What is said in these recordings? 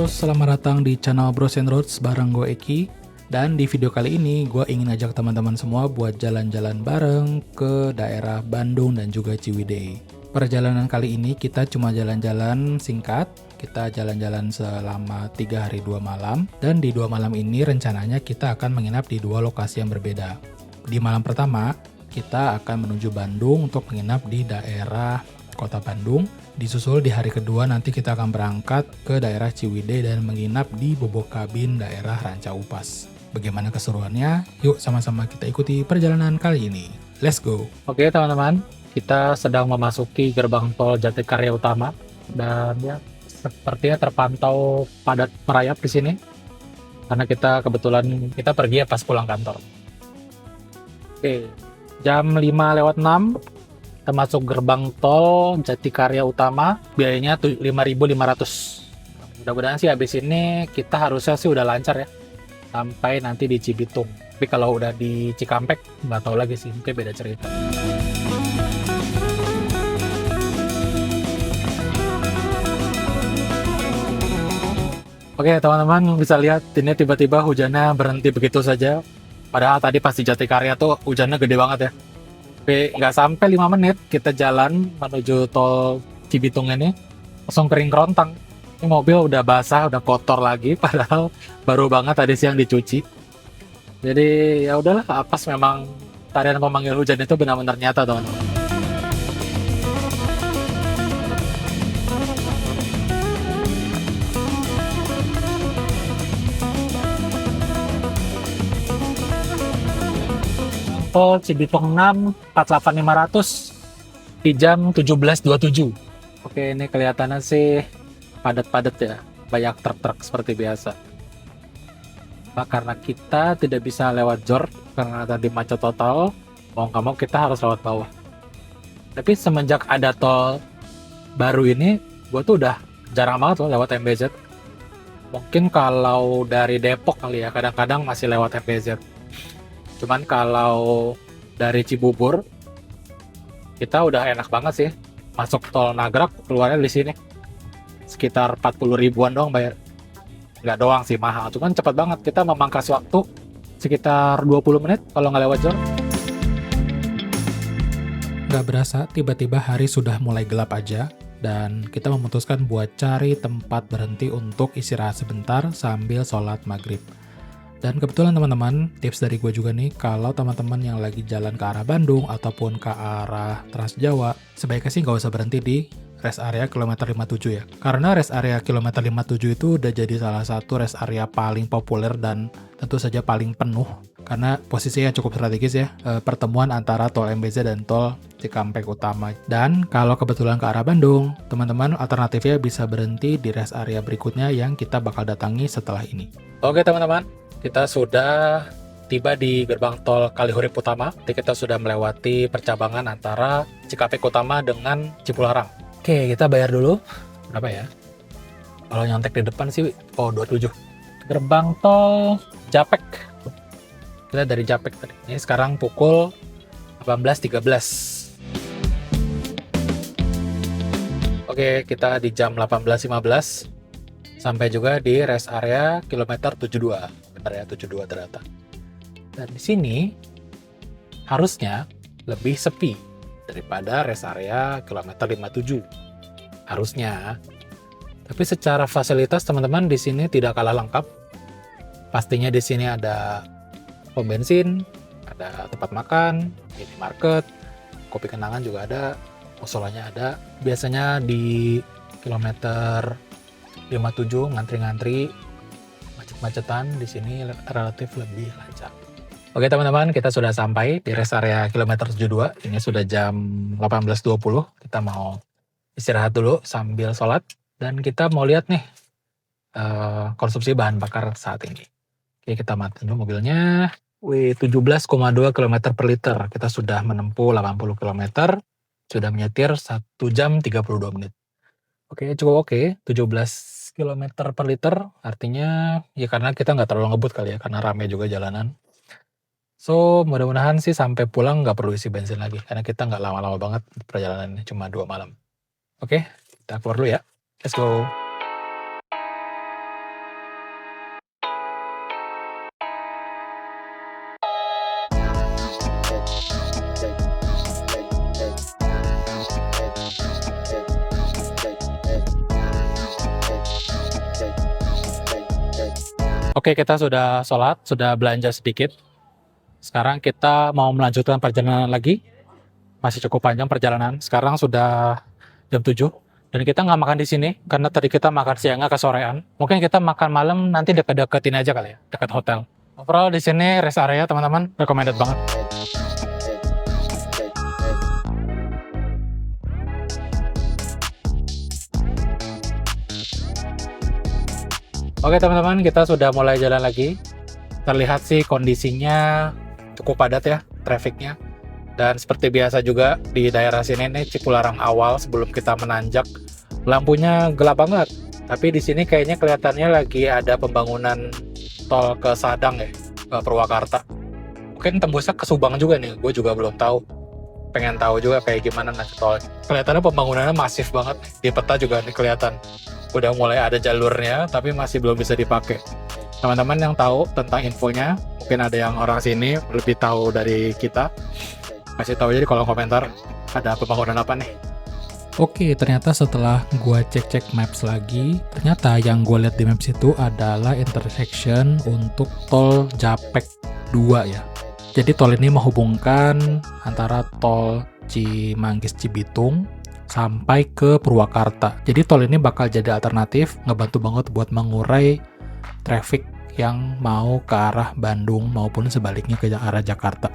bros, selamat datang di channel Bros and Roads bareng gue Eki. Dan di video kali ini gue ingin ajak teman-teman semua buat jalan-jalan bareng ke daerah Bandung dan juga Ciwidey. Perjalanan kali ini kita cuma jalan-jalan singkat, kita jalan-jalan selama 3 hari 2 malam. Dan di 2 malam ini rencananya kita akan menginap di 2 lokasi yang berbeda. Di malam pertama, kita akan menuju Bandung untuk menginap di daerah Kota Bandung. Disusul di hari kedua nanti kita akan berangkat ke daerah Ciwidey dan menginap di Bobokabin daerah Ranca Upas. Bagaimana keseruannya? Yuk sama-sama kita ikuti perjalanan kali ini. Let's go! Oke teman-teman, kita sedang memasuki gerbang tol Jatikarya Utama dan ya sepertinya terpantau padat merayap di sini karena kita kebetulan pergi ya pas pulang kantor. Oke, jam 5:06 kita masuk gerbang tol Jatikarya Utama, biayanya 5.500. Mudah-mudahan sih habis ini kita harusnya sih udah lancar ya sampai nanti di Cibitung. Tapi kalau udah di Cikampek nggak tahu lagi sih, mungkin beda cerita. Oke teman-teman, bisa lihat ini tiba-tiba hujannya berhenti begitu saja. Padahal tadi pas di Jatikarya tuh hujannya gede banget ya. Tapi nggak sampai 5 menit kita jalan menuju tol Cibitung ini langsung kering kerontang. Ini mobil udah basah, udah kotor lagi, padahal baru banget tadi siang dicuci. Jadi ya udahlah, apes memang tarian pemanggil hujan itu benar-benar nyata teman-teman. Tol Cibitung 6 48500 di jam 17.27. Oke, ini kelihatannya sih padat-padat ya, banyak truk-truk seperti biasa. Karena kita tidak bisa lewat jor karena tadi macet total, mau nggak mau kita harus lewat bawah. Tapi semenjak ada tol baru ini, gue tuh udah jarang banget loh lewat MBZ. Mungkin kalau dari Depok kali ya, kadang-kadang masih lewat MBZ. Cuman kalau dari Cibubur, kita udah enak banget sih. Masuk tol Nagrak, keluarnya di sini. Sekitar 40 ribuan doang bayar. Nggak doang sih, mahal. Cuman cepat banget. Kita memangkas waktu sekitar 20 menit kalau nggak lewat jor. Nggak berasa, tiba-tiba hari sudah mulai gelap aja. Dan kita memutuskan buat cari tempat berhenti untuk istirahat sebentar sambil sholat maghrib. Dan kebetulan teman-teman, tips dari gue juga nih, kalau teman-teman yang lagi jalan ke arah Bandung ataupun ke arah Trans Jawa, sebaiknya sih nggak usah berhenti di rest area kilometer 57 ya. Karena rest area kilometer 57 itu udah jadi salah satu rest area paling populer dan tentu saja paling penuh. Karena posisinya cukup strategis ya, pertemuan antara tol MBZ dan tol Cikampek Utama. Dan kalau kebetulan ke arah Bandung, teman-teman alternatifnya bisa berhenti di rest area berikutnya yang kita bakal datangi setelah ini. Oke teman-teman, kita sudah tiba di gerbang tol Kalihurip Utama. Jadi kita sudah melewati percabangan antara Cikampek Utama dengan Cipularang. Oke, kita bayar dulu. Berapa ya? Kalau nyontek di depan sih, 27. Gerbang tol Japek. Kita dari Japek tadi. Ini sekarang pukul 18.13. Oke, kita di jam 18.15. Sampai juga di rest area kilometer 72. Benar ya, 72 ternyata. Dan di sini harusnya lebih sepi daripada rest area kilometer 57. Harusnya. Tapi secara fasilitas teman-teman di sini tidak kalah lengkap. Pastinya di sini ada pom bensin, ada tempat makan, minimarket, kopi kenangan juga ada, musolanya ada. Biasanya di kilometer 57 ngantri-ngantri, macet-macetan, di sini relatif lebih lancar. Oke teman-teman, kita sudah sampai di rest area kilometer 72. Ini sudah jam 18.20. Kita mau istirahat dulu sambil sholat. Dan kita mau lihat nih konsumsi bahan bakar saat ini. Oke, kita matiin dulu mobilnya. 17,2 km per liter. Kita sudah menempuh 80 km. Sudah menyetir 1 jam 32 menit. Oke, cukup oke. 17 km per liter. Artinya, ya karena kita nggak terlalu ngebut kali ya. Karena rame juga jalanan. So, mudah-mudahan sih sampai pulang nggak perlu isi bensin lagi. Karena kita nggak lama-lama banget perjalanannya. Cuma 2 malam. Oke, kita keluar dulu ya. Let's go. Oke, kita sudah sholat, sudah belanja sedikit. Sekarang kita mau melanjutkan perjalanan lagi. Masih cukup panjang perjalanan. Sekarang sudah jam 7. Dan kita nggak makan di sini, karena tadi kita makan siangnya kesorean. Mungkin kita makan malam nanti dekat-dekat ini aja kali ya, dekat hotel. Overall di sini rest area teman-teman, recommended banget. Oke teman-teman, kita sudah mulai jalan lagi. Terlihat sih kondisinya cukup padat ya, trafficnya. Dan seperti biasa juga di daerah sini nih, Cipularang awal sebelum kita menanjak, lampunya gelap banget. Tapi di sini kayaknya kelihatannya lagi ada pembangunan tol ke Sadang ya, ke Purwakarta. Mungkin tembusnya ke Subang juga nih, gue juga belum tahu. Pengen tahu juga kayak gimana nanti tolnya. Kelihatannya pembangunannya masif banget. Di peta juga nih kelihatan. Udah mulai ada jalurnya, tapi masih belum bisa dipakai. Teman-teman yang tahu tentang infonya, mungkin ada yang orang sini lebih tahu dari kita, kasih tahu aja di kolom komentar ada pembangunan apa nih. Oke, ternyata setelah gua cek-cek maps lagi, ternyata yang gua lihat di maps itu adalah intersection untuk tol Japek 2 ya. Jadi tol ini menghubungkan antara tol Cimanggis Cibitung sampai ke Purwakarta. Jadi tol ini bakal jadi alternatif, ngebantu banget buat mengurai traffic yang mau ke arah Bandung maupun sebaliknya ke arah Jakarta.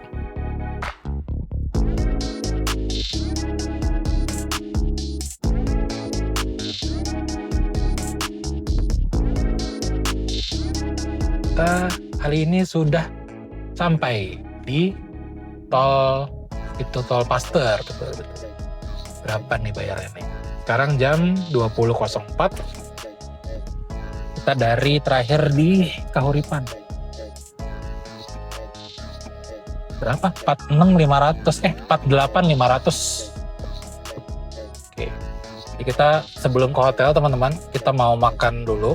Kita kali ini sudah sampai di tol Paster, betul. Berapa nih bayarnya nih? Sekarang jam 20.04. Kita dari terakhir di Kahuripan. Berapa? 48.500. Oke. Jadi kita sebelum ke hotel teman-teman, kita mau makan dulu.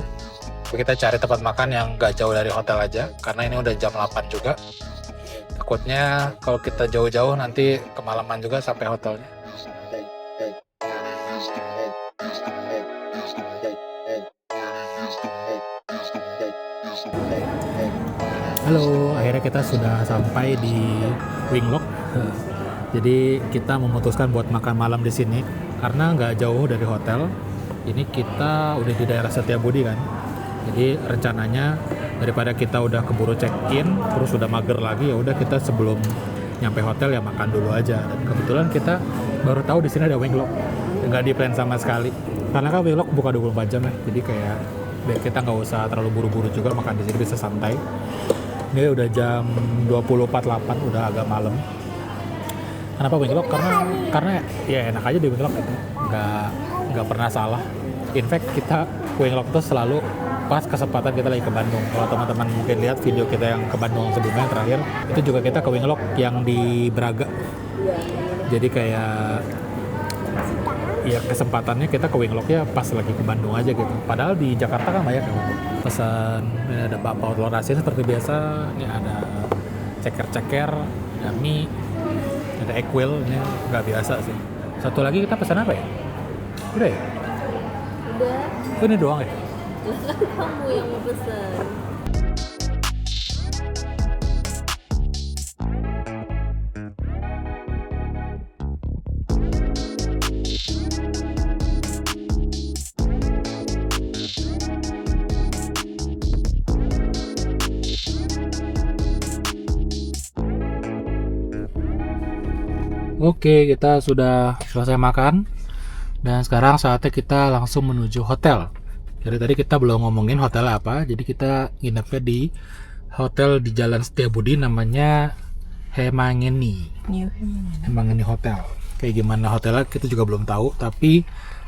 Kita cari tempat makan yang gak jauh dari hotel aja, karena ini udah jam 8 juga. Takutnya kalau kita jauh-jauh nanti kemalaman juga sampai hotelnya. Halo, akhirnya kita sudah sampai di Winglok. Jadi kita memutuskan buat makan malam di sini karena nggak jauh dari hotel. Ini kita udah di daerah Setiabudi kan. Jadi rencananya daripada kita udah keburu check-in terus udah mager lagi, ya udah kita sebelum nyampe hotel ya makan dulu aja. Dan kebetulan kita baru tahu di sini ada Winglok. Nggak di plan sama sekali. Karena kan Winglok buka 24 jam ya. Jadi kayak biar kita nggak usah terlalu buru-buru juga makan di sini, bisa santai. Ini udah jam 20.48, udah agak malam. Kenapa Winglok? Karena ya enak aja di Winglok itu. Nggak pernah salah. In fact kita Winglok itu selalu pas kesempatan kita lagi ke Bandung. Kalau teman-teman mungkin lihat video kita yang ke Bandung sebelumnya yang terakhir, itu juga kita ke Winglok yang di Braga. Jadi kayak ya kesempatannya kita ke Winglok ya pas lagi ke Bandung aja gitu. Padahal di Jakarta kan banyak ya. Pesan ini ada bakpao telur asin seperti biasa. Ini ada ceker-ceker, ada mie, ada equil. Ini nggak biasa sih. Satu lagi kita pesan apa ya? Udah ya? Udah. Oh, ini doang ya? Kan kamu yang mau pesen. Oke, kita sudah selesai makan dan sekarang saatnya kita langsung menuju hotel. Dari tadi kita belum ngomongin hotel apa, jadi kita nginepnya di hotel di Jalan Setiabudi namanya Hemangeni. Hemangeni Hotel. Kayak gimana hotelnya kita juga belum tahu, tapi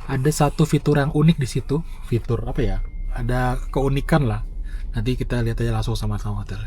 ada satu fitur yang unik di situ. Fitur apa ya? Ada keunikan lah. Nanti kita lihat aja langsung sama-sama hotel.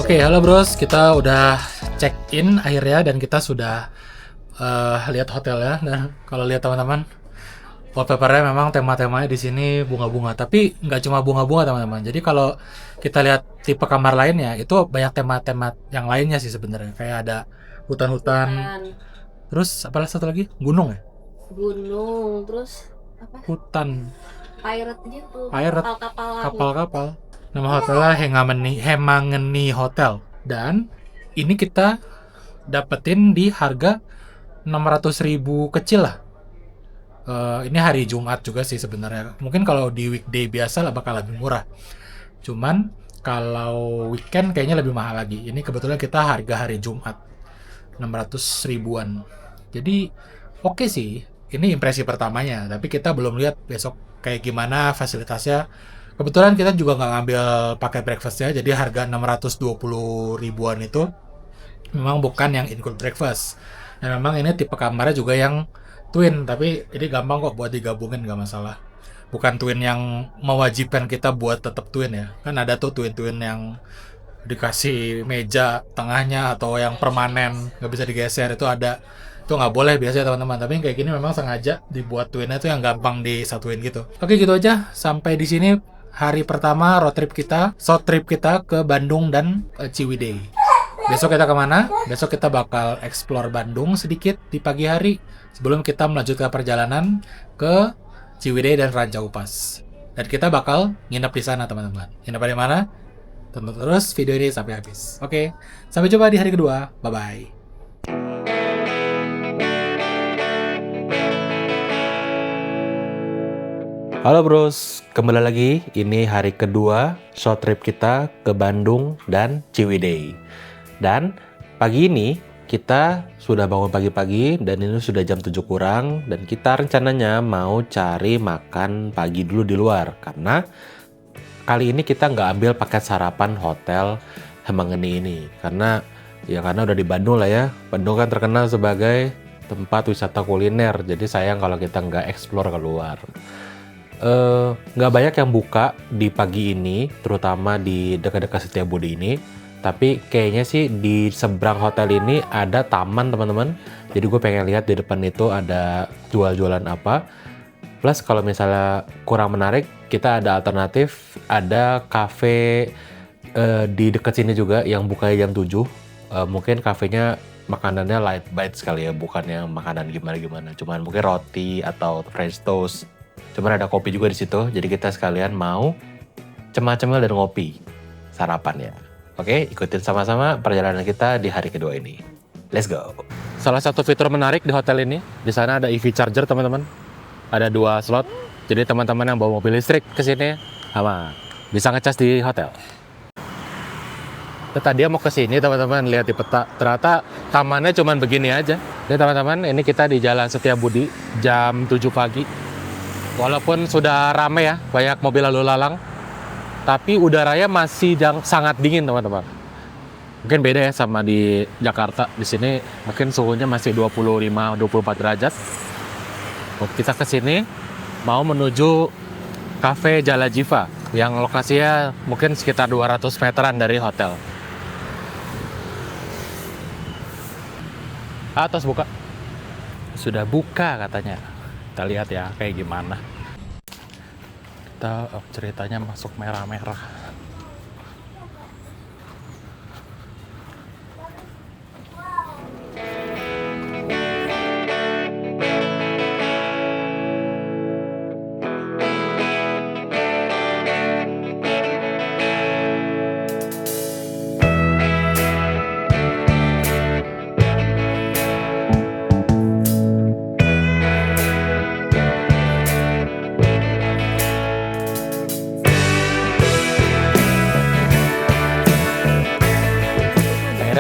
Oke, halo bros, kita udah check in akhirnya dan kita sudah lihat hotelnya. Dan kalau lihat teman-teman, wallpapernya memang tema-temanya di sini bunga-bunga. Tapi nggak cuma bunga-bunga teman-teman. Jadi kalau kita lihat tipe kamar lainnya, itu banyak tema-tema yang lainnya sih sebenarnya. Kayak ada hutan-hutan. Terus apa satu lagi? Gunung ya? Gunung, terus apa? Hutan, Pirate gitu. Pirate. Kapal-kapalan. kapal-kapal. Nama hotelnya Hemangeni Hotel. Dan ini kita dapetin di harga 600.000 kecil lah. Ini hari Jumat juga sih sebenarnya. Mungkin kalau di weekday biasa lah bakal lebih murah. Cuman kalau weekend kayaknya lebih mahal lagi. Ini kebetulan kita harga hari Jumat 600 ribuan. Jadi oke sih. Ini impresi pertamanya. Tapi kita belum lihat besok kayak gimana fasilitasnya. Kebetulan kita juga nggak ngambil paket breakfastnya. Jadi harga 620 ribuan itu memang bukan yang include breakfast. Dan memang ini tipe kamarnya juga yang twin, tapi ini gampang kok buat digabungin, nggak masalah. Bukan twin yang mewajibkan kita buat tetap twin ya. Kan ada tuh twin-twin yang dikasih meja tengahnya atau yang permanen nggak bisa digeser, itu ada. Itu nggak boleh biasanya teman-teman. Tapi kayak gini memang sengaja dibuat twinnya tuh yang gampang disatuin gitu. Oke, gitu aja. Sampai di sini hari pertama road trip kita, short trip kita ke Bandung dan Ciwidey. Besok kita kemana? Besok kita bakal explore Bandung sedikit di pagi hari sebelum kita melanjutkan perjalanan ke Ciwidey dan Ranca Upas. Dan kita bakal nginep di sana teman-teman. Nginep di mana? Tonton terus video ini sampai habis. Oke, sampai jumpa di hari kedua. Bye-bye. Halo bros, kembali lagi. Ini hari kedua short trip kita ke Bandung dan Ciwidey. Dan pagi ini kita sudah bangun pagi-pagi dan ini sudah jam 7 kurang. Dan kita rencananya mau cari makan pagi dulu di luar. Karena kali ini kita nggak ambil paket sarapan hotel Hemangeni ini. Karena udah di Bandung lah ya. Bandung kan terkenal sebagai tempat wisata kuliner. Jadi sayang kalau kita nggak explore keluar. Nggak banyak yang buka di pagi ini, terutama di dekat-dekat Setiabudi ini. Tapi kayaknya sih di seberang hotel ini ada taman teman-teman. Jadi gue pengen lihat di depan itu ada jual-jualan apa. Plus kalau misalnya kurang menarik, kita ada alternatif, ada cafe di dekat sini juga yang buka jam 7. Mungkin kafenya makanannya light bites kali ya, bukan yang makanan gimana-gimana. Cuman mungkin roti atau French toast. Cuman ada kopi juga di situ, jadi kita sekalian mau cemil-cemil dan ngopi sarapan ya. Oke, ikutin sama-sama perjalanan kita di hari kedua ini. Let's go. Salah satu fitur menarik di hotel ini, di sana ada EV charger teman-teman. Ada 2 slot, jadi teman-teman yang bawa mobil listrik ke sini, bisa ngecas di hotel. Tadi dia mau ke sini teman-teman, lihat di peta, ternyata tamannya cuman begini aja. Jadi teman-teman, ini kita di Jalan Setiabudi jam 7 pagi. Walaupun sudah rame ya, banyak mobil lalu lalang, tapi udaranya masih sangat dingin teman-teman. Mungkin beda ya sama di Jakarta. Di sini mungkin suhunya masih 25-24 derajat. Kita ke sini mau menuju Cafe Jalajiva yang lokasinya mungkin sekitar 200 meteran dari hotel. Atas buka. Sudah buka katanya. Kita lihat ya kayak gimana. Kita ceritanya masuk merah-merah.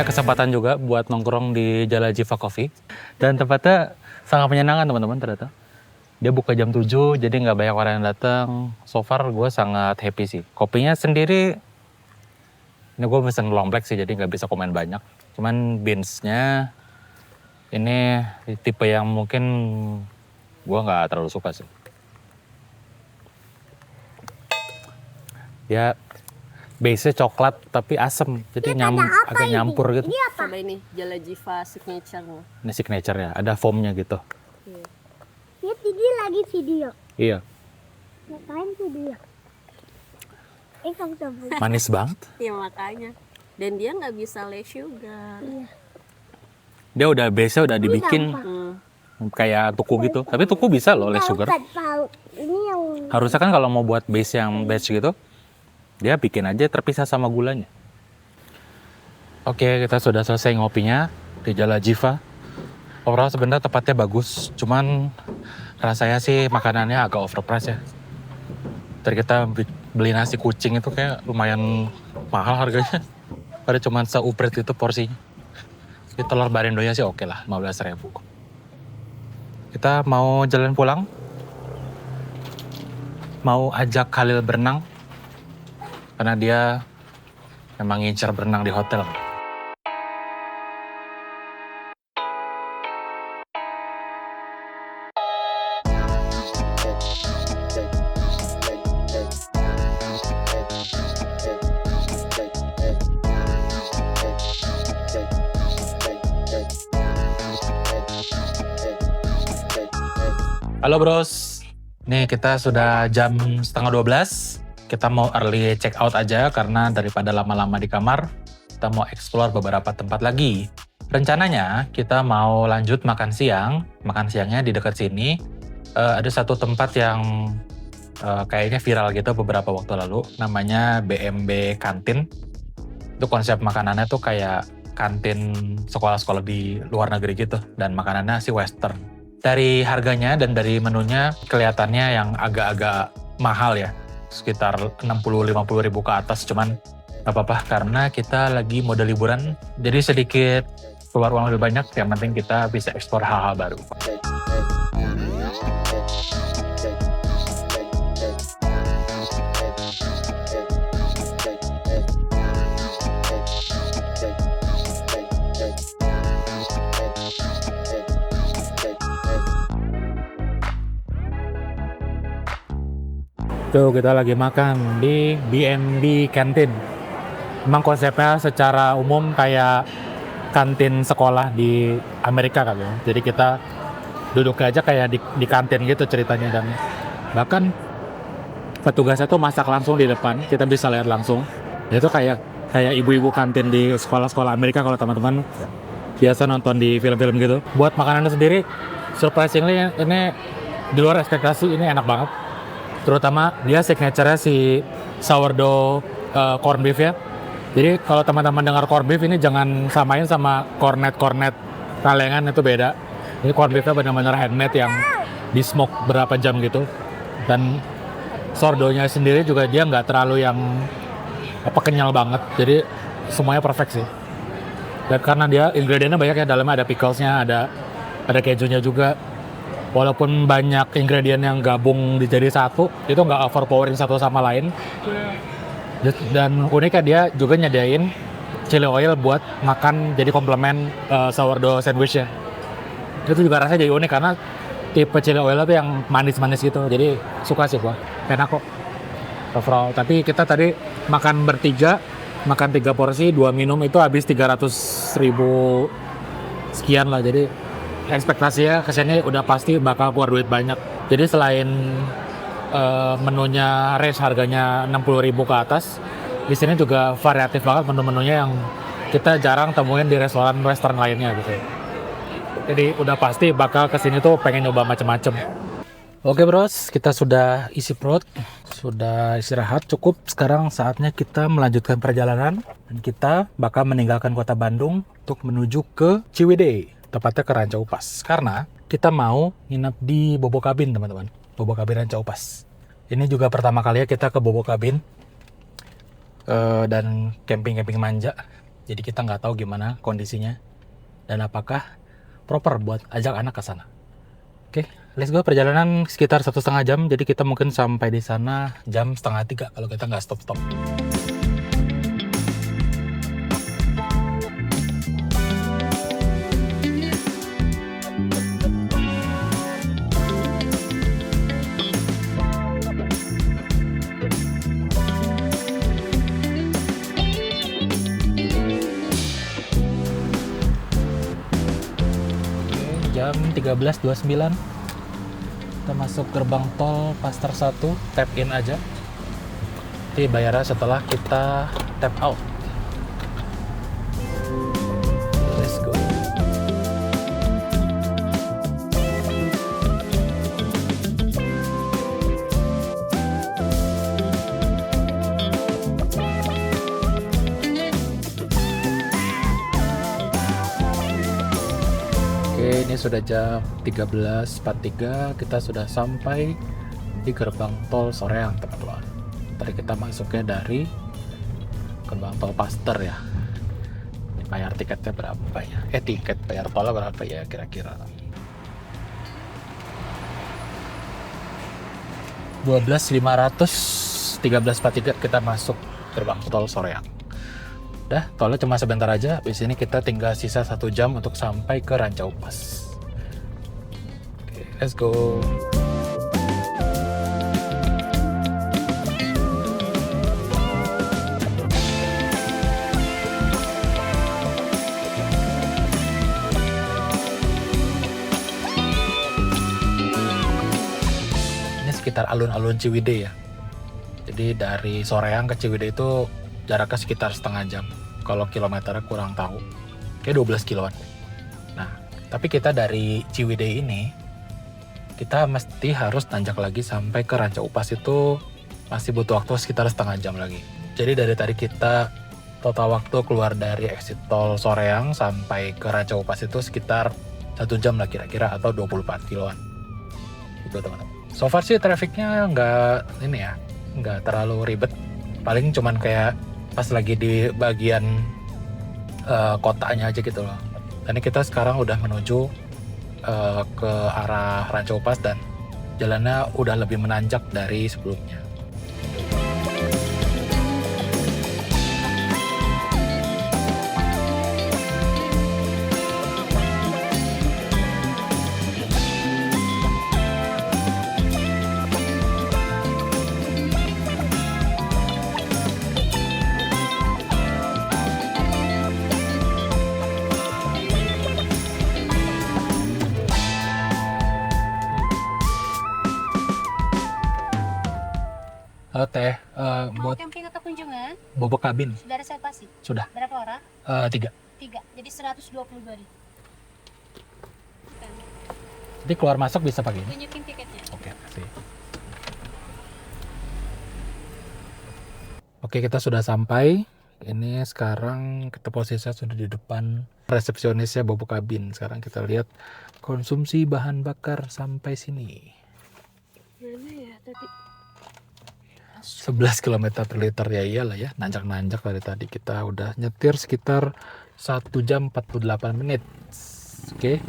Kesempatan juga buat nongkrong di Jalajiva Coffee, dan tempatnya sangat menyenangkan teman-teman. Ternyata dia buka jam 7, jadi nggak banyak orang yang datang. So far gue sangat happy sih. Kopinya sendiri, ini gue pesen long black sih, jadi nggak bisa komen banyak. Cuman beansnya ini tipe yang mungkin gue nggak terlalu suka sih. Ya base-nya coklat tapi asem, jadi agak nyampur gitu. Coba ini Jalajiva signature. Ini signature ya, ada foamnya gitu. Lihat ini lagi video. Iya, Ngapain video? Kamu coba. manis banget. Iya makanya. Dan dia nggak bisa less sugar. Dia udah base-nya udah dibikin kayak tuku gitu. Tapi tuku bisa loh less sugar. Tahu. Ini yang Harusnya kan kalau mau buat base yang batch gitu, dia bikin aja terpisah sama gulanya. Oke, kita sudah selesai ngopinya di Jalajiva. Overall sebenarnya tempatnya bagus, cuman rasanya sih makanannya agak overpriced ya. Tadi kita beli nasi kucing itu kayak lumayan mahal harganya. Pada cuman seupret itu porsinya. Di telur barendonya sih oke lah, 15.000. Kita mau jalan pulang. Mau ajak Khalil berenang. Karena dia memang ngincar berenang di hotel. Halo bros, nih kita sudah jam 11:30. Kita mau early check out aja karena daripada lama-lama di kamar, kita mau explore beberapa tempat lagi. Rencananya kita mau lanjut makan siang. Makan siangnya di dekat sini. Ada satu tempat yang kayaknya viral gitu beberapa waktu lalu. Namanya BMB Kantin. Itu konsep makanannya tuh kayak kantin sekolah-sekolah di luar negeri gitu. Dan makanannya sih western. Dari harganya dan dari menunya kelihatannya yang agak-agak mahal ya. Sekitar 60-50 ribu ke atas, cuman gak apa-apa karena kita lagi mode liburan. Jadi sedikit keluar uang lebih banyak, yang penting kita bisa eksplor hal-hal baru. Tuh kita lagi makan di BNB Kantin. Memang konsepnya secara umum kayak kantin sekolah di Amerika kali ya. Jadi kita duduk aja kayak di kantin gitu ceritanya. Dan bahkan petugasnya tuh masak langsung di depan, kita bisa lihat langsung. Itu kayak ibu-ibu kantin di sekolah-sekolah Amerika kalau teman-teman biasa nonton di film-film gitu. Buat makanannya sendiri, surprisingly ini di luar ekspektasi, ini enak banget. Terutama dia signature-nya si sourdough corned beef ya. Jadi kalau teman-teman dengar corned beef ini jangan samain sama cornet kalengan, itu beda. Ini corned beef-nya benar-benar handmade yang di smoke berapa jam gitu. Dan sourdough-nya sendiri juga dia nggak terlalu yang kenyal banget. Jadi semuanya perfect sih. Dan karena dia ingredientnya banyak ya, dalamnya ada pickles-nya, ada kejunya juga. Walaupun banyak ingredient yang gabung dijadi satu, itu nggak overpowering satu sama lain. Dan uniknya dia juga nyediain chili oil buat makan jadi komplement sourdough sandwich ya. Itu juga rasanya jadi unik karena tipe chili oil itu yang manis-manis gitu. Jadi suka sih gua, enak kok overall. Tapi kita tadi makan bertiga, makan 3 porsi, 2 minum itu habis 300.000 sekian lah. Jadi ekspektasinya kesannya udah pasti bakal keluar duit banyak. Jadi selain menunya range harganya 60.000 ke atas, di sini juga variatif banget menu-menunya yang kita jarang temuin di restoran western lainnya gitu. Jadi udah pasti bakal kesini tuh pengen nyoba macem-macem. Oke bros, kita sudah isi perut, sudah istirahat cukup. Sekarang saatnya kita melanjutkan perjalanan dan kita bakal meninggalkan kota Bandung untuk menuju ke Ciwidey. Tepatnya ke Ranca Upas, karena kita mau nginep di Bobo Cabin teman-teman. Bobo Cabin Ranca Upas. Ini juga pertama kali ya kita ke Bobo Cabin dan camping manja. Jadi kita nggak tahu gimana kondisinya dan apakah proper buat ajak anak ke sana. Oke, let's go. Perjalanan sekitar 1,5 jam, jadi kita mungkin sampai di sana jam 2:30 kalau kita nggak stop. 13.29. Kita masuk gerbang tol Pasar 1, tap in aja. Nanti bayarnya setelah kita tap out. Let's go. Oke, ini sudah jam 13.43, kita sudah sampai di gerbang tol Soreang, teman-teman. Tadi kita masuknya dari gerbang tol Paster ya. Ini bayar tiketnya berapa ya? Tiket bayar tolnya berapa ya kira-kira? 12.500, 13.43 kita masuk gerbang tol Soreang. Udah, tolnya cuma sebentar aja. Habis ini kita tinggal sisa 1 jam untuk sampai ke Ranca Upas. Oke, let's go. Ini sekitar alun-alun Ciwidey ya. Jadi dari Soreang ke Ciwidey itu jaraknya sekitar setengah jam. Kalau kilometernya kurang tahu. Kayak 12 kiloan. Nah, tapi kita dari Ciwidey ini, kita mesti harus nanjak lagi sampai ke Ranca Upas itu masih butuh waktu sekitar setengah jam lagi. Jadi dari tadi kita total waktu keluar dari exit tol Soreang sampai ke Ranca Upas itu sekitar 1 jam lah kira-kira, atau 24 kiloan. Gitu teman-teman. So far sih trafficnya nggak terlalu ribet. Paling cuman kayak pas lagi di bagian kotanya aja gitu loh. Dan kita sekarang udah menuju ke arah Ranca Upas dan jalannya udah lebih menanjak dari sebelumnya. Halo Teh, Mau buat camping atau kunjungan? bobok kabin Sudah reservasi? sudah Berapa orang? 3. 3, jadi 122 nih. Jadi keluar masuk bisa pakai ini. Tunjukin tiketnya. Oke, kasih. Oke, kita sudah sampai. Ini sekarang kita posisinya sudah di depan resepsionisnya bobok kabin. Sekarang kita lihat konsumsi bahan bakar sampai sini. Mana ya tadi? 11 km per liter ya iyalah ya, nanjak-nanjak dari tadi. Kita udah nyetir sekitar 1 jam 48 menit. Oke,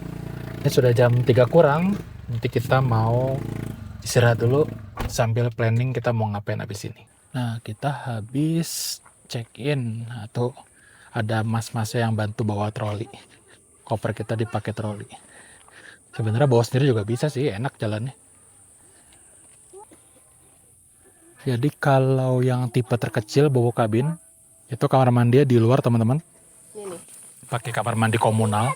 ini sudah jam 3 kurang. Nanti kita mau istirahat dulu sambil planning kita mau ngapain habis ini. Nah, kita habis check-in atau ada mas-masnya yang bantu bawa troli. Koper kita dipakai troli. Sebenarnya bawa sendiri juga bisa sih, enak jalannya. Jadi kalau yang tipe terkecil bobok kabin, itu kamar mandi di luar teman-teman. Ini. Pakai kamar mandi komunal.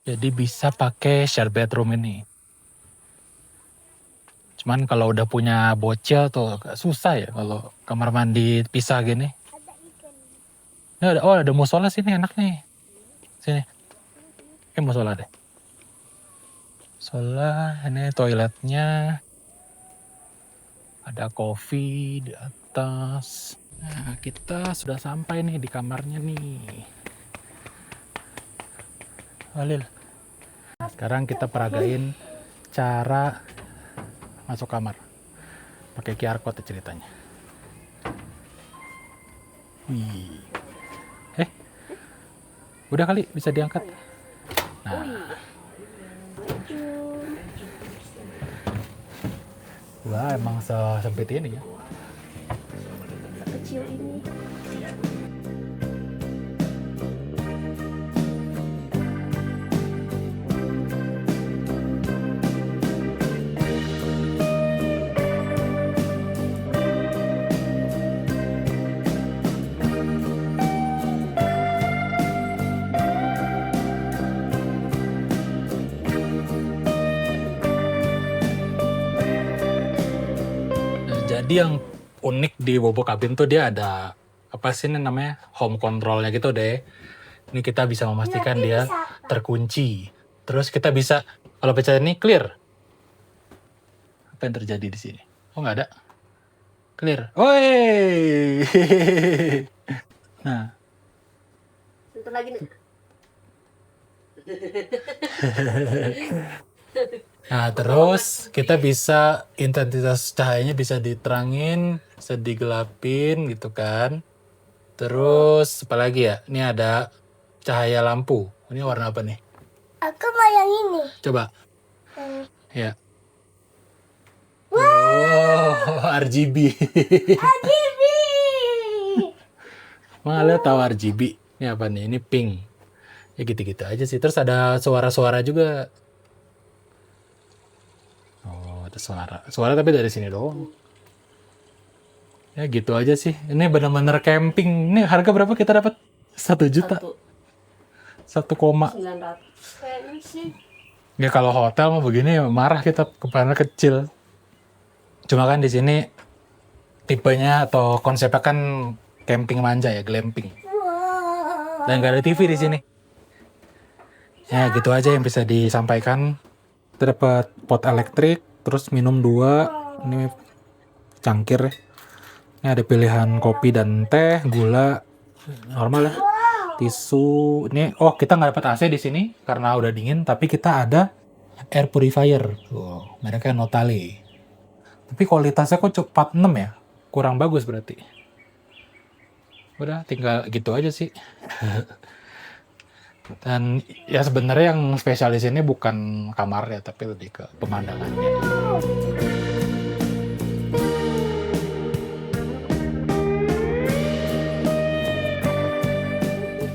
Jadi bisa pakai share bedroom ini. Cuman kalau udah punya bocil tuh agak susah ya kalau kamar mandi pisah gini. Ini ada musola sini enak nih. Sini. Kayak musola deh. Musola, ini toiletnya. Ada kopi di atas. Nah, kita sudah sampai nih di kamarnya nih. Walil. Nah, sekarang kita peragain cara masuk kamar. Pakai QR code ceritanya. Wih. Udah kali bisa diangkat. Nah. Wah, emang sempit ini ya. Kecil ini. Jadi yang unik di Bobo Cabin tuh dia ada apa sih ini namanya home controlnya gitu deh. Ini kita bisa memastikan dia terkunci. Terus kita bisa kalau pencet ini clear. Apa yang terjadi di sini? Oh nggak ada. Clear. Woi. Nah, Bentar lagi nih. Nah, terus kita bisa intensitas cahayanya bisa diterangin, bisa digelapin gitu kan. Terus apa lagi ya? Ini ada cahaya lampu. Ini warna apa nih? Aku mau yang ini. Coba. Ya. Wow, RGB. RGB. Malah tahu RGB. Ini apa nih? Ini pink. Ya gitu-gitu aja sih. Terus ada suara-suara juga. Oh, ada suara. Suara tapi dari sini doang. Ya gitu aja sih. Ini benar-benar camping. Ini harga berapa kita dapat? 1 juta. 1, 900 kayaknya sih. ya kalau hotel mah begini marah kita karena kecil. Cuma kan di sini tipenya atau konsepnya kan camping manja ya, glamping. Dan gak ada TV di sini. Ya gitu aja yang bisa disampaikan. Kita dapat pot elektrik, terus minum 2. Ini cangkir ya. Ini ada pilihan kopi dan teh, gula, normal ya. Tisu. Ini kita nggak dapat AC di sini karena udah dingin, tapi kita ada air purifier. Tuh, mereka Notale. Tapi kualitasnya kok cepat 6 ya. Kurang bagus berarti. Udah tinggal gitu aja sih. Dan ya sebenarnya yang spesialis ini bukan kamarnya tapi lebih ke pemandangannya.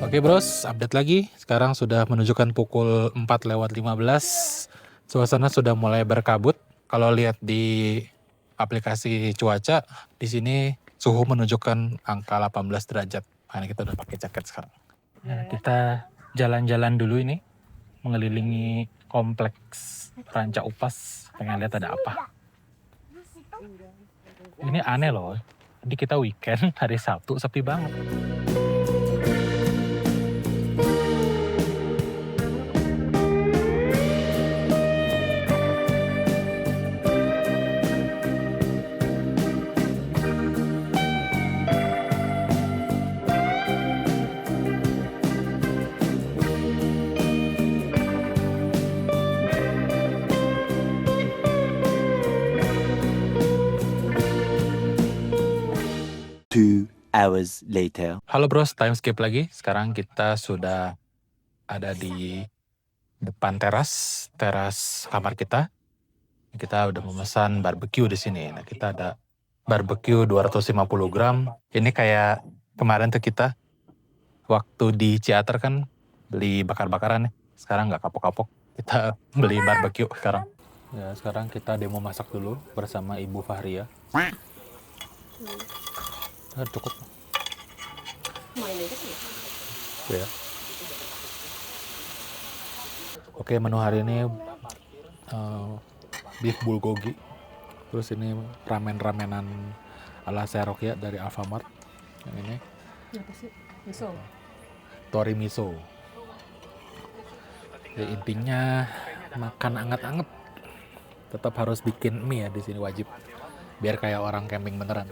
Oke bros, update lagi. Sekarang sudah menunjukkan pukul 4:15. Suasana sudah mulai berkabut. Kalau lihat di aplikasi cuaca, di sini suhu menunjukkan angka 18 derajat. Nah, kita udah pakai jaket sekarang. Nah, kita jalan-jalan dulu ini, mengelilingi kompleks Ranca Upas. Pengen lihat ada apa. Ini aneh loh. Jadi kita weekend, hari Sabtu, sepi banget. Hours later. Halo bros, time skip lagi. Sekarang kita sudah ada di depan teras kamar kita. Kita udah memesan barbecue di sini. Nah, kita ada barbecue 250 gram. Ini kayak kemarin tuh kita waktu di Ciater kan beli bakar-bakaran ya. Sekarang nggak kapok-kapok. Kita beli barbecue sekarang. Ya, sekarang kita demo masak dulu bersama Ibu Fahria. Cukup. Main aja kan ya? Ya. Oke, menu hari ini beef bulgogi. Terus ini ramen-ramenan ala Serokia dari Alfamart. Yang ini Apa sih? Miso. tori miso. Ya, intinya makan anget-anget. Tetap harus bikin mie ya di sini wajib. Biar kayak orang camping beneran.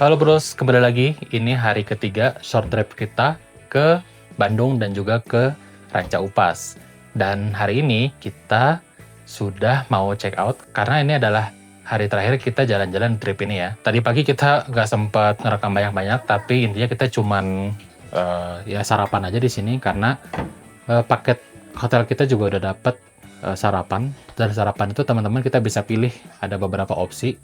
Halo bros, kembali lagi. Ini hari ketiga short trip kita ke Bandung dan juga ke Ranca Upas. Dan hari ini kita sudah mau check out karena ini adalah hari terakhir kita jalan-jalan trip ini ya. Tadi pagi kita nggak sempat ngerekam banyak-banyak, tapi intinya kita cuman ya sarapan aja di sini karena paket hotel kita juga udah dapet sarapan. Dan sarapan itu teman-teman kita bisa pilih, ada beberapa opsi.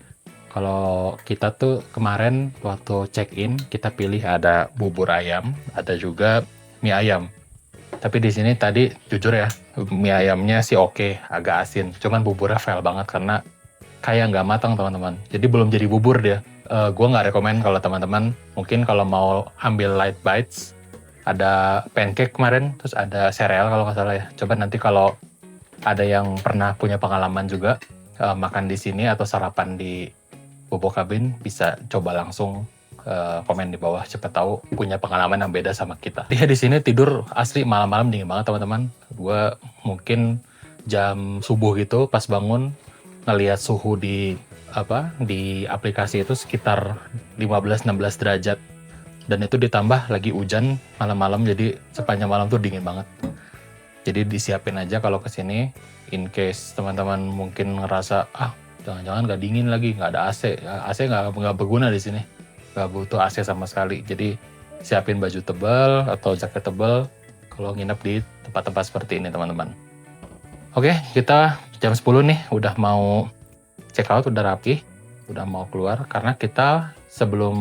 Kalau kita tuh kemarin waktu check-in, kita pilih ada bubur ayam, ada juga mie ayam. Tapi di sini tadi jujur ya, mie ayamnya sih oke, agak asin. Cuman buburnya fail banget karena kayak nggak matang teman-teman. Jadi belum jadi bubur dia. Gue nggak rekomen kalau teman-teman mungkin kalau mau ambil light bites, ada pancake kemarin, terus ada sereal kalau nggak salah ya. Coba nanti kalau ada yang pernah punya pengalaman juga makan di sini atau sarapan di Bobo Cabin, bisa coba langsung komen di bawah, siapa tahu punya pengalaman yang beda sama kita. Dia di sini tidur asli malam-malam dingin banget teman-teman. Gue mungkin jam subuh gitu pas bangun ngelihat suhu di aplikasi itu sekitar 15-16 derajat, dan itu ditambah lagi hujan malam-malam, jadi sepanjang malam tuh dingin banget. Jadi disiapin aja kalau kesini, in case teman-teman mungkin ngerasa jangan-jangan nggak dingin lagi, nggak ada AC. AC nggak berguna di sini, nggak butuh AC sama sekali. Jadi siapin baju tebal atau jaket tebal kalau nginep di tempat-tempat seperti ini teman-teman. Oke, kita jam 10 nih udah mau check out, udah rapi, udah mau keluar karena kita sebelum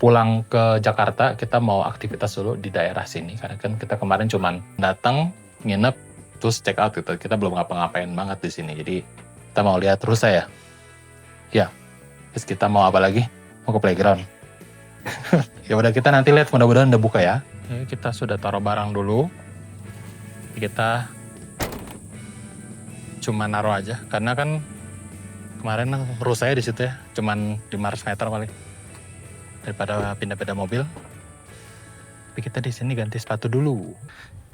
pulang ke Jakarta kita mau aktivitas dulu di daerah sini karena kan kita kemarin cuman datang nginep terus check out gitu. Kita belum ngapa-ngapain banget di sini. Jadi kita mau lihat rusa ya. Ya. Terus kita mau apa lagi? Mau ke playground. Ya udah, kita nanti lihat, mudah-mudahan udah buka ya. Oke, kita sudah taruh barang dulu. Kita cuma naruh aja karena kan kemarin rusanya di situ ya, cuman 500 meter paling daripada pindah-pindah mobil. Tapi kita di sini ganti sepatu dulu.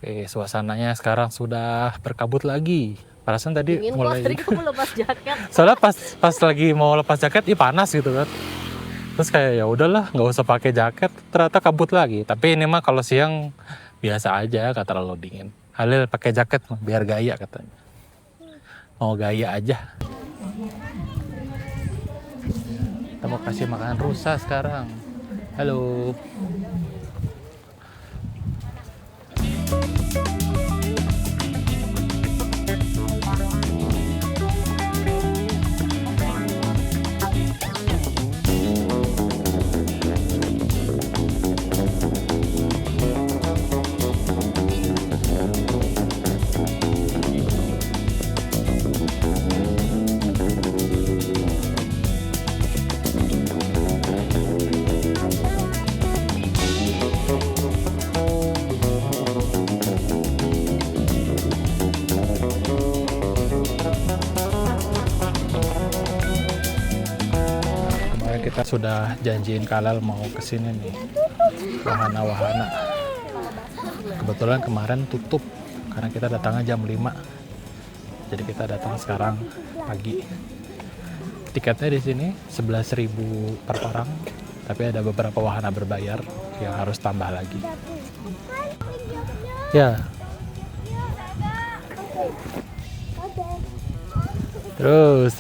Oke, suasananya sekarang sudah berkabut lagi. Perasaan tadi Dingin mulai. tadi kamu lepas jaket. Soalnya pas lagi mau lepas jaket, panas gitu kan. Terus kayak ya udahlah, nggak usah pakai jaket. Ternyata kabut lagi. Tapi ini mah kalau siang biasa aja, nggak terlalu dingin. Halil pakai jaket biar gaya katanya. Mau gaya aja. Kita mau kasih makan rusa sekarang. Halo. Kita sudah janjiin Kalal mau kesini nih, wahana-wahana. Kebetulan kemarin tutup karena kita datangnya jam 5. Jadi kita datang sekarang pagi. Tiketnya di sini 11.000 per orang, tapi ada beberapa wahana berbayar yang harus tambah lagi. Ya. Terus.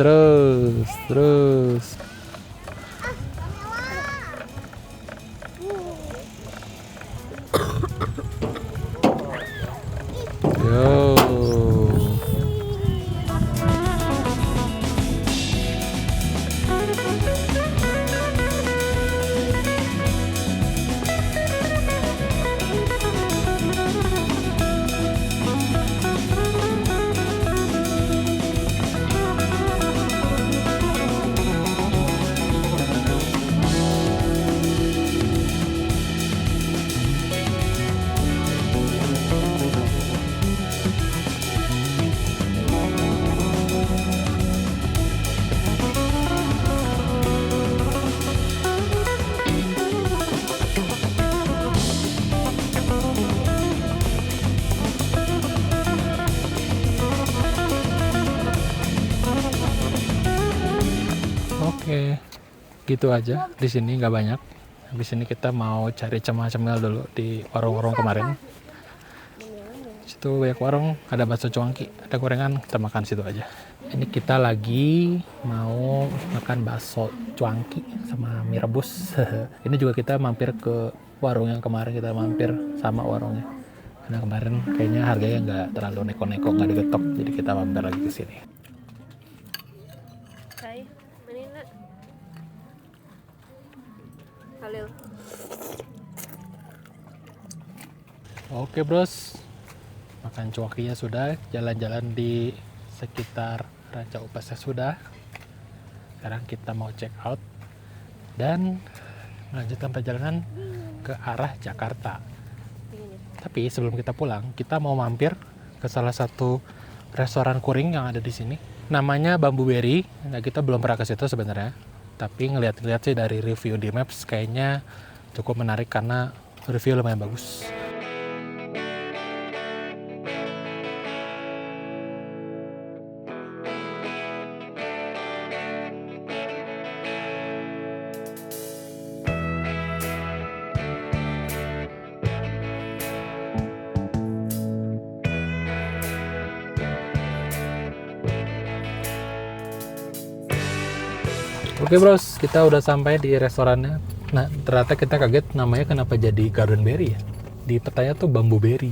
Yo. Oke, gitu aja. Di sini nggak banyak. Habis ini kita mau cari cemil dulu di warung-warung kemarin. Situ banyak warung, ada bakso cuangki, ada gorengan, kita makan situ aja. Ini kita lagi mau makan bakso cuangki sama mie rebus. Ini juga kita mampir ke warung yang kemarin kita mampir sama warungnya. Karena kemarin kayaknya harganya nggak terlalu neko-neko, nggak digetok, jadi kita mampir lagi ke sini. Halil. Oke bros, makan cuakinya sudah, jalan-jalan di sekitar Ranca Upasnya sudah. Sekarang kita mau check out dan melanjutkan perjalanan ke arah Jakarta. Tapi sebelum kita pulang, kita mau mampir ke salah satu restoran kuring yang ada di sini. Namanya Bambu Berry. Nah, kita belum pernah ke situ sebenarnya. Tapi ngeliat-ngeliat sih dari review di Maps kayaknya cukup menarik karena review lumayan bagus. Oke bros, kita udah sampai di restorannya. Nah, ternyata kita kaget namanya kenapa jadi Garden Berry ya. Di petanya tuh Bambu Berry.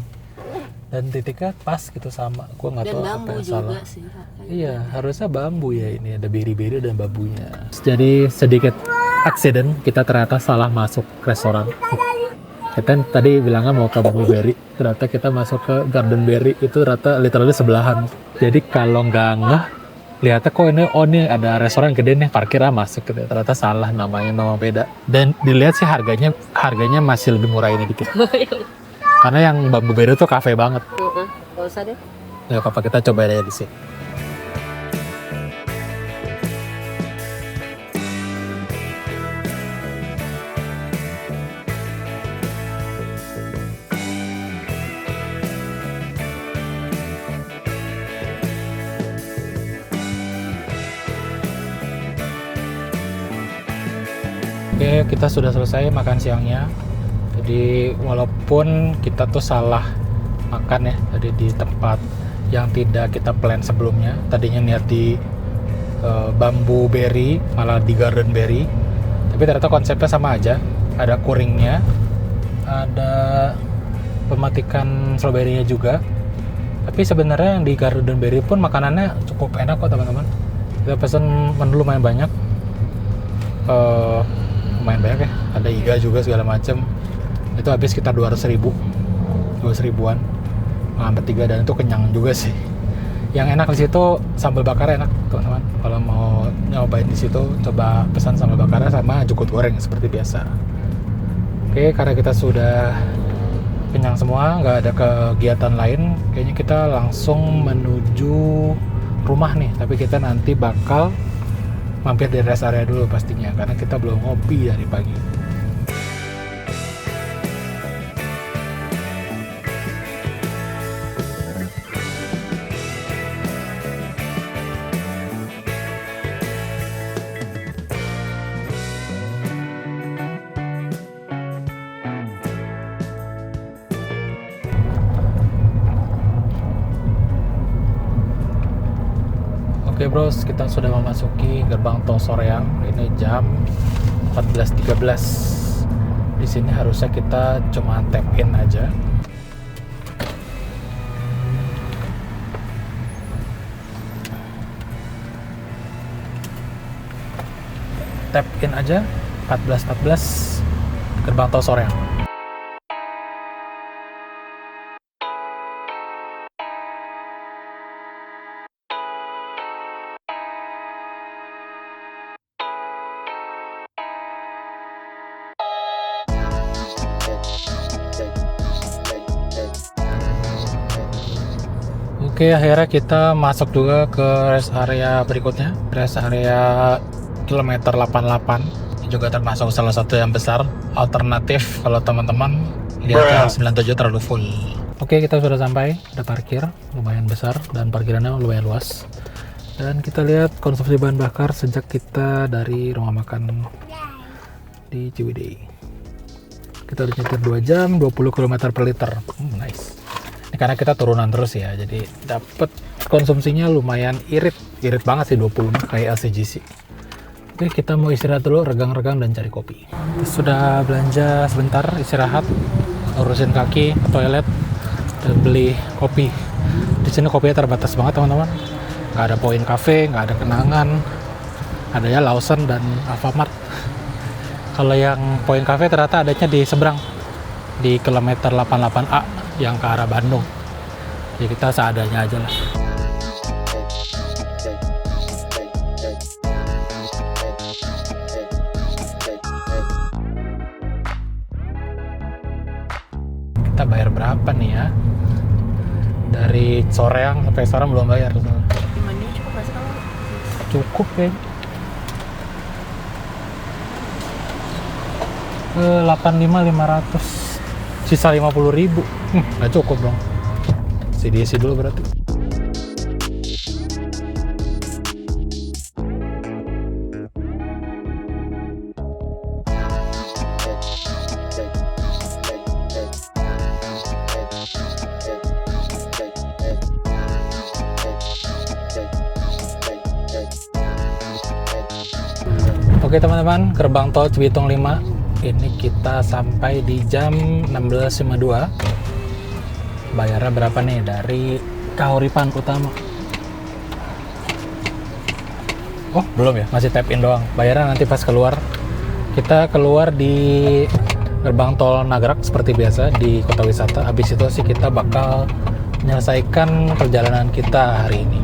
Dan titiknya pas gitu sama. Gua nggak tahu apa yang salah. Sih, Iya, harusnya bambu ya ini. Ada berry-berry dan bambunya. Jadi sedikit accident, kita ternyata salah masuk restoran. Kita tadi bilangnya mau ke Bambu Berry, ternyata kita masuk ke Garden Berry. Itu ternyata literally sebelahan. Jadi kalau nggak ngeh, lihatnya kok ini ada restoran gede nih, parkirnya masuk gitu. Ternyata salah namanya, nama beda. Dan dilihat sih harganya masih lebih murah ini dikit. Karena yang Bambu Berry tuh cafe banget. Gak usah deh. Ya apa kita coba aja di sini. Oke, kita sudah selesai makan siangnya. Jadi walaupun kita tuh salah makan ya tadi di tempat yang tidak kita plan sebelumnya. Tadinya niat di Bambu Berry, malah di Garden Berry. Tapi ternyata konsepnya sama aja. Ada kuringnya, ada pematikan strawberry-nya juga. Tapi sebenarnya yang di Garden Berry pun makanannya cukup enak kok teman-teman. Kita pesen menu lumayan banyak. Lumayan banyak ya, ada iga juga segala macam. Itu habis sekitar 200.000-an ngambil 3 dan itu kenyang juga sih. Yang enak di situ sambal bakar enak teman-teman. Kalau mau nyobain di situ coba pesan sambal bakarnya sama jukut goreng seperti biasa. Oke, karena kita sudah kenyang semua, nggak ada kegiatan lain, kayaknya kita langsung menuju rumah nih. Tapi kita nanti bakal mampir di rest area dulu pastinya, karena kita belum ngopi dari pagi. Oke bros, kita sudah memasuki gerbang tol Soreang. Ini jam 14.13. Di sini harusnya kita cuma tap in aja. Tap in aja 14.14 gerbang tol Soreang. Oke, akhirnya kita masuk juga ke rest area berikutnya. Rest area kilometer 88. Ini juga termasuk salah satu yang besar. Alternatif kalau teman-teman lihat yang 97 terlalu full. Oke, kita sudah sampai. Ada parkir lumayan besar dan parkirannya lumayan luas. Dan kita lihat konsumsi bahan bakar sejak kita dari rumah makan di Ciwidey. Kita udah nyetir 2 jam, 20 km per liter. Nice. Ini karena kita turunan terus ya, jadi dapat konsumsinya lumayan irit banget sih, 20 kayak LCGC. Oke, kita mau istirahat dulu, regang-regang dan cari kopi. Kita sudah belanja sebentar, istirahat, urusin kaki, ke toilet, dan beli kopi. Di sini kopinya terbatas banget teman-teman. Nggak ada Poin Cafe, nggak ada Kenangan, adanya Lawson dan Alfamart. Kalau yang Poin Cafe ternyata adanya di seberang, di kilometer 88A. yang ke arah Bandung. Jadi kita seadanya aja lah. Kita bayar berapa nih ya? Dari Soreang sampai sekarang belum bayar. Mandi cukup nggak sih kalau? Cukup ya. 85.500, sisa 50.000. Nggak cukup dong. CDC dulu berarti. Oke teman-teman, gerbang tol Cibitung 5. Ini kita sampai di jam 16.52. Bayarnya berapa nih dari Kahuripan Utama? Oh, belum ya, masih tap in doang. Bayarnya nanti pas keluar. Kita keluar di gerbang tol Nagrak seperti biasa di kota wisata. Habis itu sih kita bakal menyelesaikan perjalanan kita hari ini.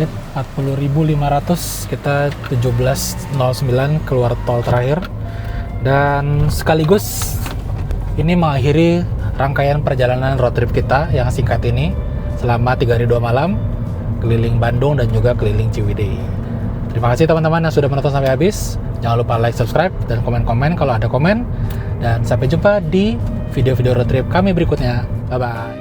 Sip, 40.500, kita 17.09 keluar tol terakhir. Dan sekaligus ini mengakhiri rangkaian perjalanan road trip kita yang singkat ini selama 3 hari 2 malam keliling Bandung dan juga keliling Ciwidey. Terima kasih teman-teman yang sudah menonton sampai habis. Jangan lupa like, subscribe, dan komen-komen kalau ada komen. Dan sampai jumpa di video-video road trip kami berikutnya. Bye-bye.